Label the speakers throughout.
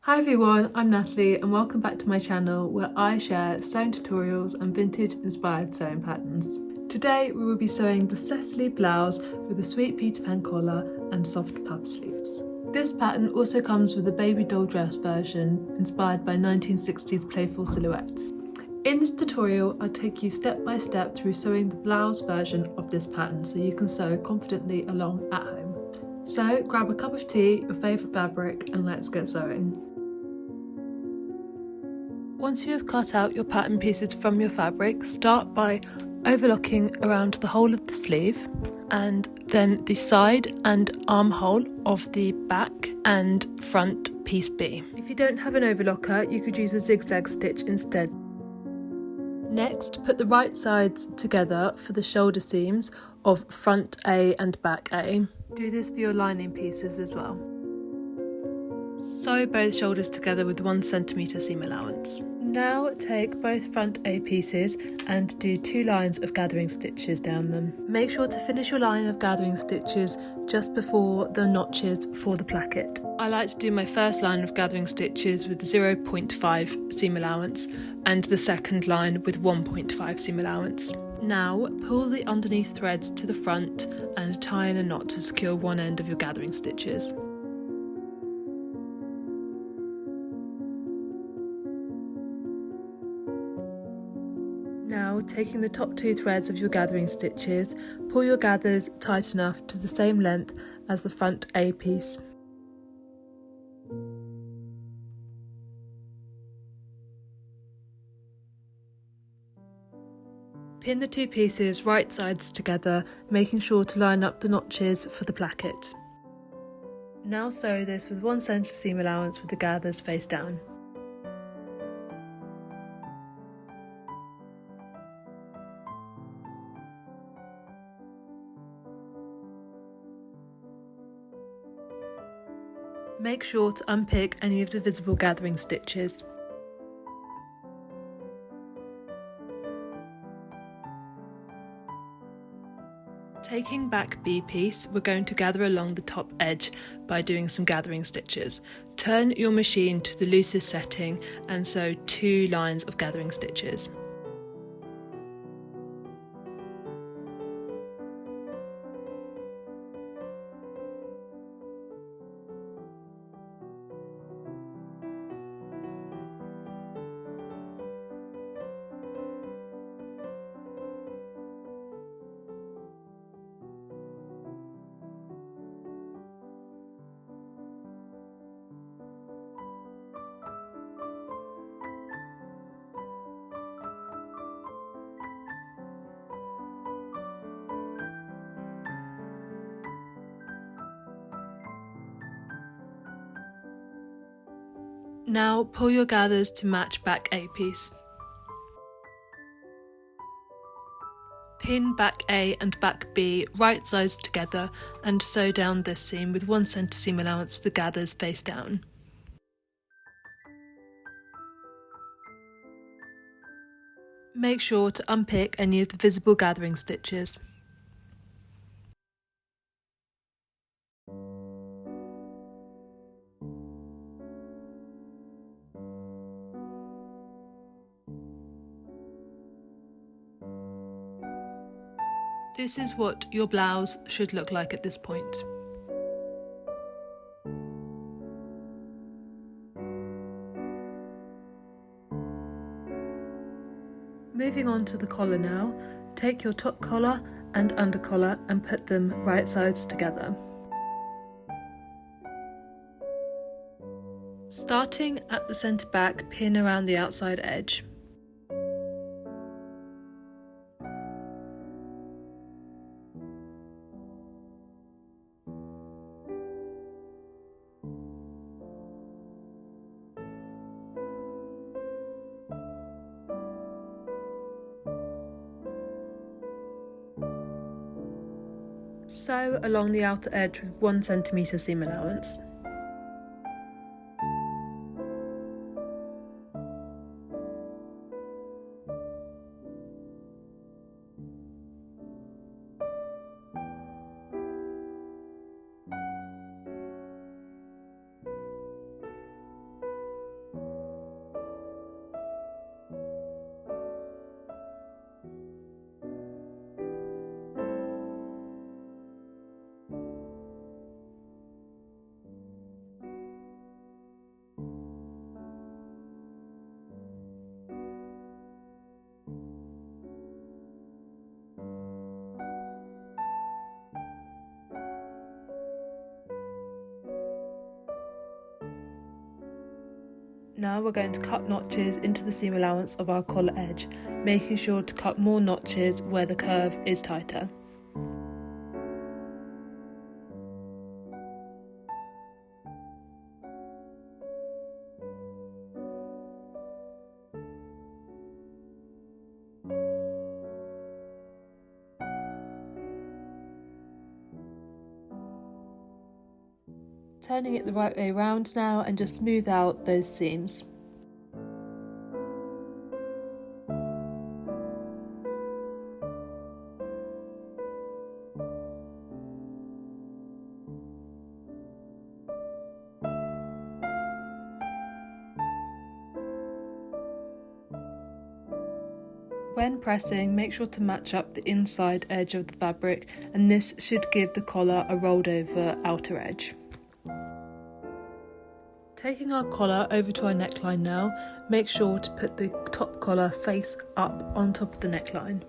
Speaker 1: Hi everyone, I'm Natalie and welcome back to my channel where I share sewing tutorials and vintage inspired sewing patterns. Today we will be sewing the Cecily Blouse with a sweet Peter Pan collar and soft puff sleeves. This pattern also comes with a baby doll dress version inspired by 1960s playful silhouettes. In this tutorial, I'll take you step by step through sewing the blouse version of this pattern so you can sew confidently along at home. So grab a cup of tea, your favourite fabric, and let's get sewing. Once you have cut out your pattern pieces from your fabric, start by overlocking around the whole of the sleeve and then the side and armhole of the back and front piece B. If you don't have an overlocker, you could use a zigzag stitch instead. Next, put the right sides together for the shoulder seams of front A and back A. Do this for your lining pieces as well. Sew both shoulders together with 1 cm seam allowance. Now take both front A pieces and do 2 lines of gathering stitches down them. Make sure to finish your line of gathering stitches just before the notches for the placket. I like to do my first line of gathering stitches with 0.5 seam allowance and the second line with 1.5 seam allowance. Now pull the underneath threads to the front and tie in a knot to secure one end of your gathering stitches. Now, taking the top 2 threads of your gathering stitches, pull your gathers tight enough to the same length as the front A piece. Pin the 2 pieces right sides together, making sure to line up the notches for the placket. Now sew this with 1 cm seam allowance with the gathers face down. Make sure to unpick any of the visible gathering stitches. Taking back B piece, we're going to gather along the top edge by doing some gathering stitches. Turn your machine to the loosest setting and sew 2 lines of gathering stitches. Now pull your gathers to match back A piece. Pin back A and back B right sides together and sew down this seam with 1 cm seam allowance with the gathers face down. Make sure to unpick any of the visible gathering stitches. This is what your blouse should look like at this point. Moving on to the collar now, take your top collar and under collar and put them right sides together. Starting at the centre back, pin around the outside edge. Sew along the outer edge with 1 cm seam allowance. Now we're going to cut notches into the seam allowance of our collar edge, making sure to cut more notches where the curve is tighter. Turning it the right way around now and just smooth out those seams. When pressing, make sure to match up the inside edge of the fabric, and this should give the collar a rolled over outer edge. Taking our collar over to our neckline now, make sure to put the top collar face up on top of the neckline.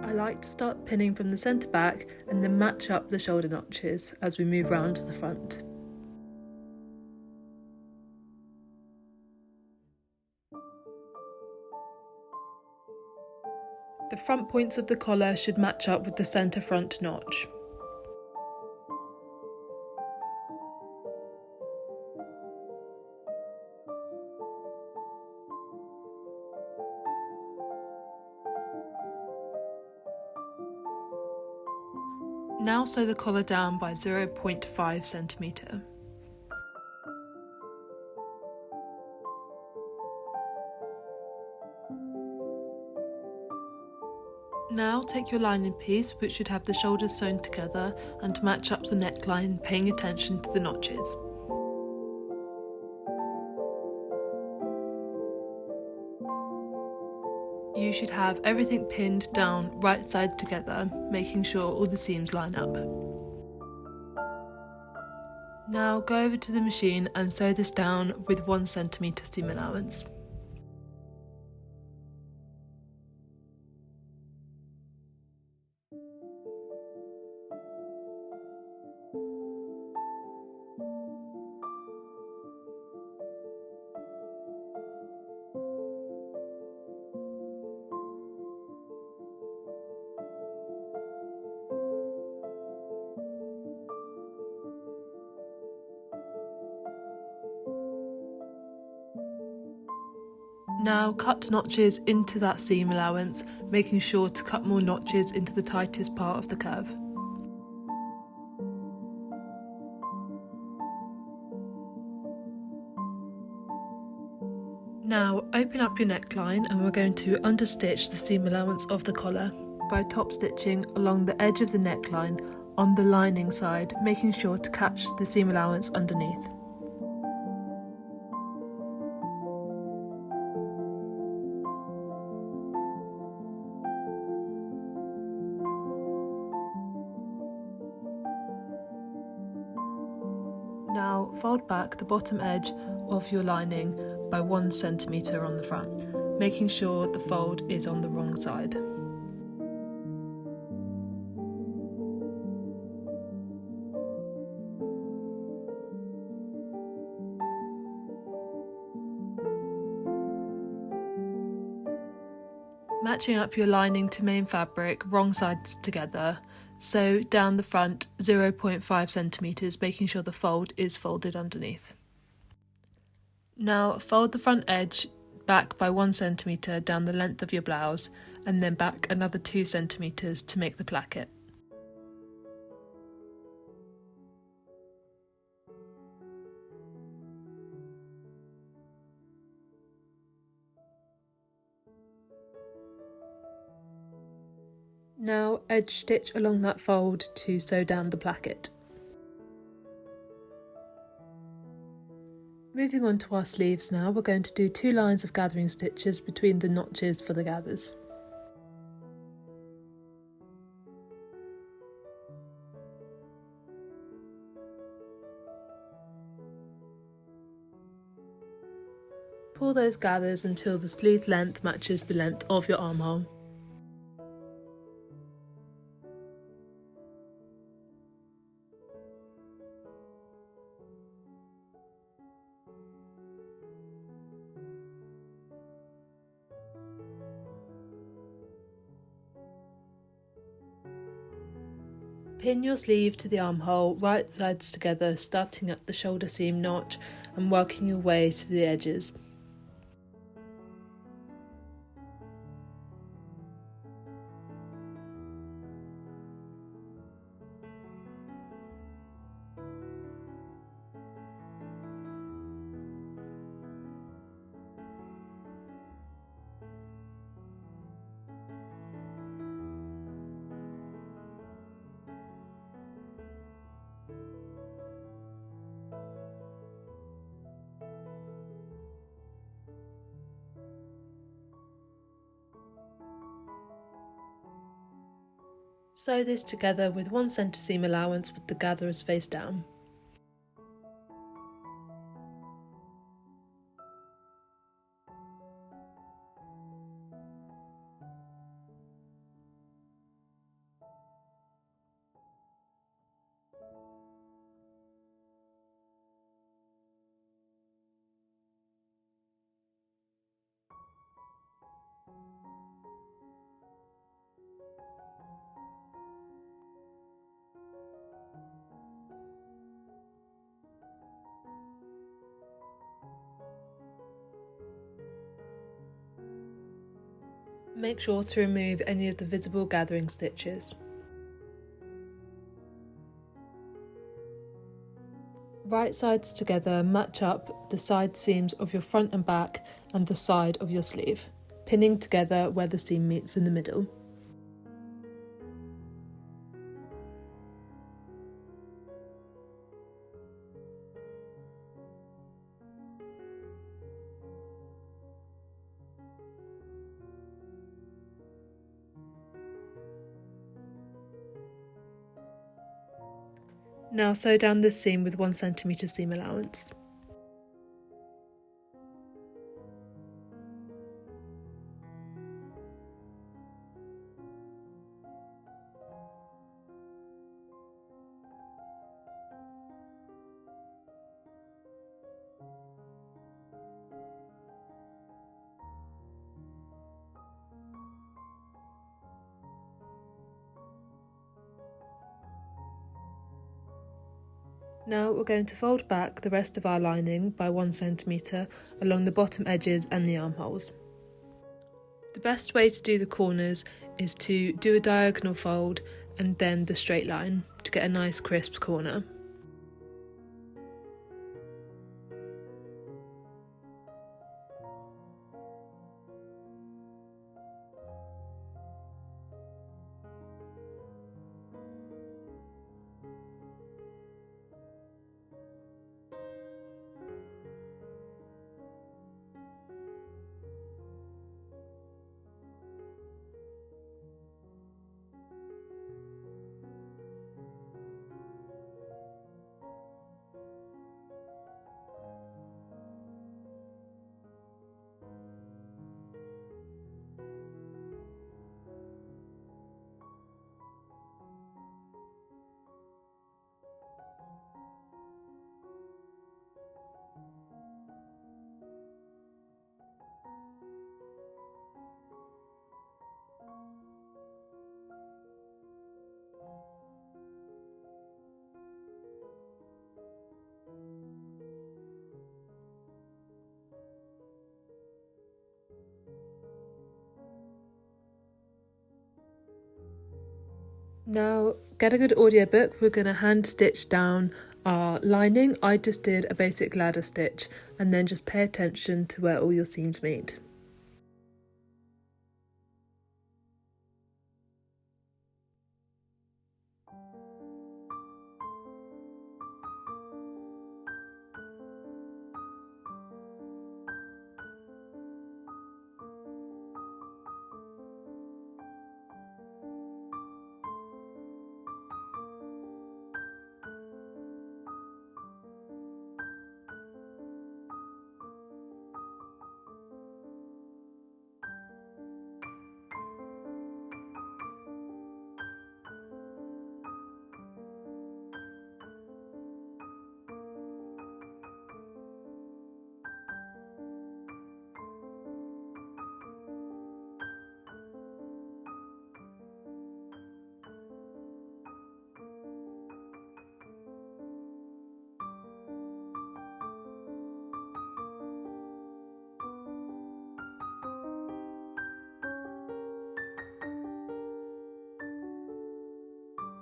Speaker 1: I like to start pinning from the centre back and then match up the shoulder notches as we move round to the front. The front points of the collar should match up with the centre front notch. Now sew the collar down by 0.5 centimetre. Now take your lining piece, which should have the shoulders sewn together, and to match up the neckline, paying attention to the notches. You should have everything pinned down right side together, making sure all the seams line up. Now go over to the machine and sew this down with 1 centimetre seam allowance. Now cut notches into that seam allowance, making sure to cut more notches into the tightest part of the curve. Now open up your neckline and we're going to understitch the seam allowance of the collar by top stitching along the edge of the neckline on the lining side, making sure to catch the seam allowance underneath. Now fold back the bottom edge of your lining by 1 centimetre on the front, making sure the fold is on the wrong side. Matching up your lining to main fabric, wrong sides together. Sew down the front 0.5 centimetres, making sure the fold is folded underneath. Now fold the front edge back by 1 centimetre down the length of your blouse, and then back another 2 centimetres to make the placket. Now edge stitch along that fold to sew down the placket. Moving on to our sleeves now, we're going to do 2 lines of gathering stitches between the notches for the gathers. Pull those gathers until the sleeve length matches the length of your armhole. Pin your sleeve to the armhole, right sides together, starting at the shoulder seam notch and working your way to the edges. Sew this together with one centre seam allowance with the gatherers face down. Make sure to remove any of the visible gathering stitches. Right sides together match up the side seams of your front and back and the side of your sleeve, pinning together where the seam meets in the middle. Now sew down this seam with 1 cm seam allowance. Now we're going to fold back the rest of our lining by 1 cm along the bottom edges and the armholes. The best way to do the corners is to do a diagonal fold and then the straight line to get a nice crisp corner. Now get a good audiobook, we're going to hand stitch down our lining. I just did a basic ladder stitch and then just pay attention to where all your seams meet.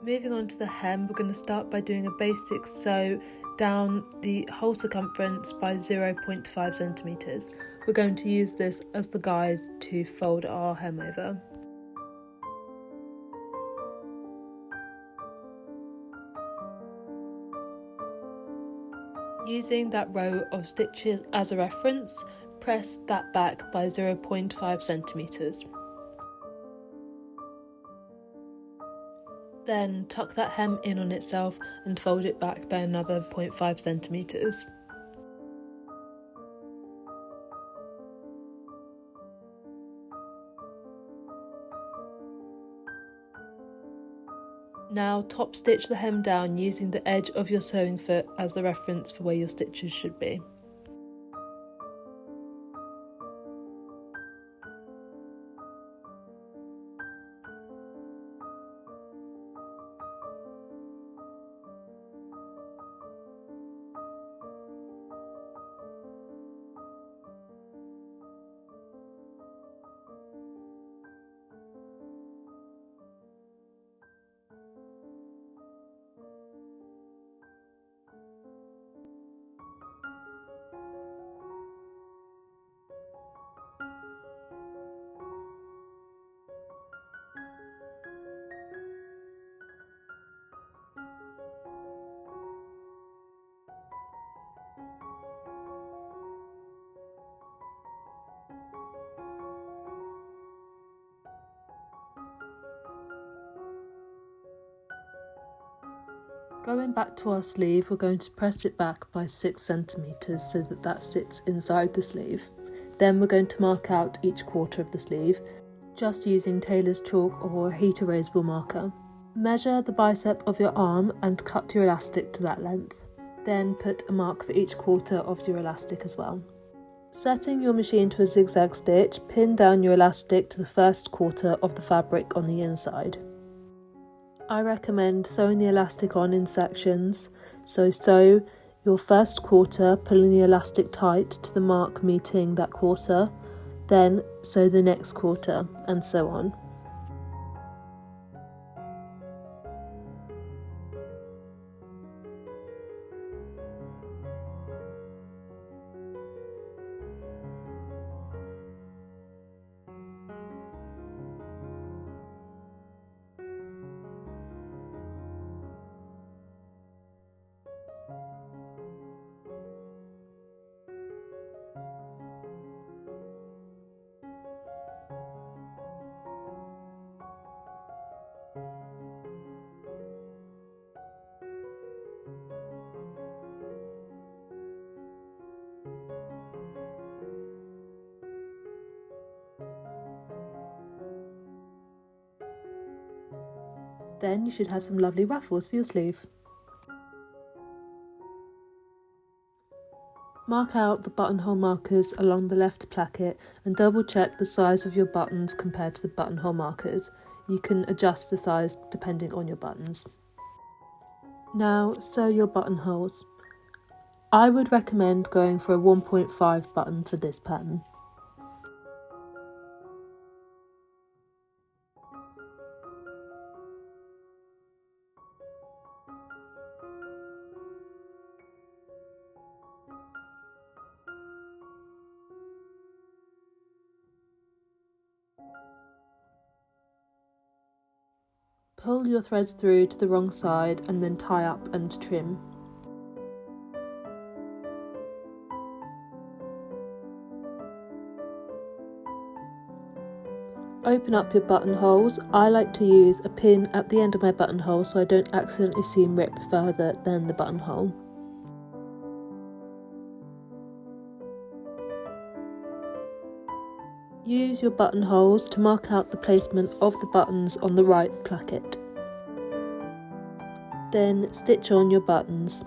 Speaker 1: Moving on to the hem, we're going to start by doing a basic sew down the whole circumference by 0.5 centimetres. We're going to use this as the guide to fold our hem over. Using that row of stitches as a reference, press that back by 0.5 centimetres. Then tuck that hem in on itself and fold it back by another 0.5 centimetres. Now top stitch the hem down using the edge of your sewing foot as the reference for where your stitches should be. Going back to our sleeve, we're going to press it back by 6 centimetres so that that sits inside the sleeve. Then we're going to mark out each quarter of the sleeve, just using tailor's chalk or a heat erasable marker. Measure the bicep of your arm and cut your elastic to that length. Then put a mark for each quarter of your elastic as well. Setting your machine to a zigzag stitch, pin down your elastic to the first quarter of the fabric on the inside. I recommend sewing the elastic on in sections, so sew your first quarter, pulling the elastic tight to the mark meeting that quarter, then sew the next quarter, and so on. Then you should have some lovely ruffles for your sleeve. Mark out the buttonhole markers along the left placket and double check the size of your buttons compared to the buttonhole markers. You can adjust the size depending on your buttons. Now sew your buttonholes. I would recommend going for a 1.5 button for this pattern. Pull your threads through to the wrong side and then tie up and trim. Open up your buttonholes. I like to use a pin at the end of my buttonhole so I don't accidentally seam rip further than the buttonhole. Use your buttonholes to mark out the placement of the buttons on the right placket. Then stitch on your buttons.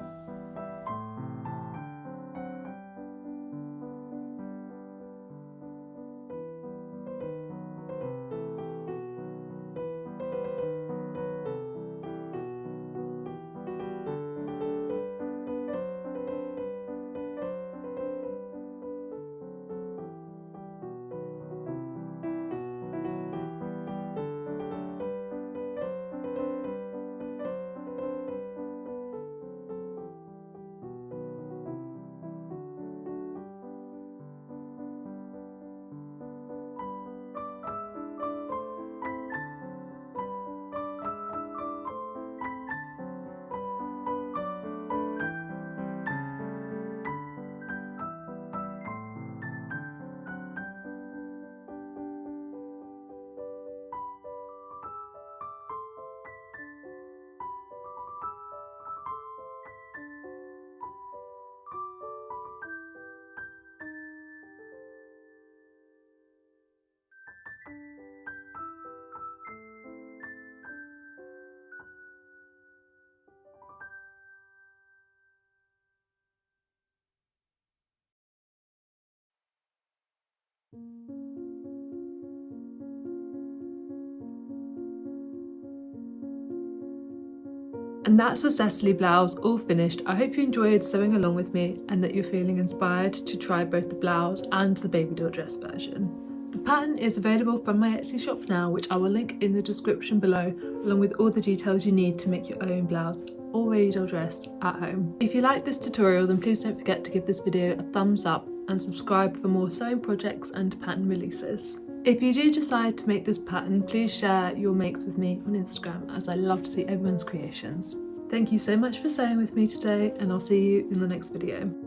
Speaker 1: And that's the Cecily blouse all finished. I hope you enjoyed sewing along with me and that you're feeling inspired to try both the blouse and the baby doll dress version. The pattern is available from my Etsy shop now, which I will link in the description below, along with all the details you need to make your own blouse or baby doll dress at home. If you like this tutorial, then please don't forget to give this video a thumbs up and subscribe for more sewing projects and pattern releases. If you do decide to make this pattern, please share your makes with me on Instagram, as I love to see everyone's creations. Thank you so much for sewing with me today, and I'll see you in the next video.